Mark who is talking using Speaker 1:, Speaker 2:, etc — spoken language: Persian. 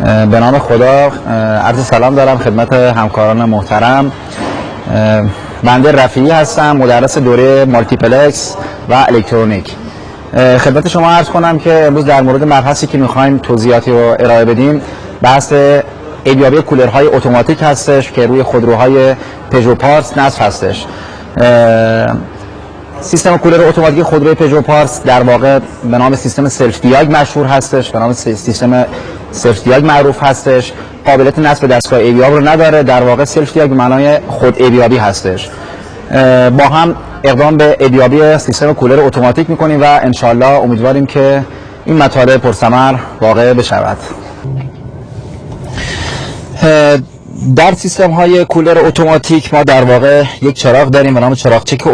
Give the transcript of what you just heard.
Speaker 1: به نام خدا عرض سلام دارم خدمت همکاران محترم. بنده رفیعی هستم، مدرس دوره مالتیپلکس و الکترونیک. خدمت شما عرض کنم که امروز در مورد مبحثی که میخوایم توضیحاتی رو ارائه بدیم بحث ارزیابی کولرهای اتوماتیک هستش که روی خودروهای پژو پارس نصب هستش. سیستم کولر اتوماتیک خودروی پژو پارس در واقع به نام سیستم سلف دیاگ مشهور هستش، به نام سیستم سلف دیاگ معروف هستش. قابلیت نصب دستگاه ایبیاب رو نداره، در واقع سلف دیاگ به معنای خود ایبیابی هستش. با هم اقدام به ایبیابی سیستم کولر اتوماتیک میکنیم و انشالله امیدواریم که این مطالب پرثمر واقع بشود. در سیستم های کولر اتوماتیک ما در واقع یک چراغ داریم به نام چراغ چک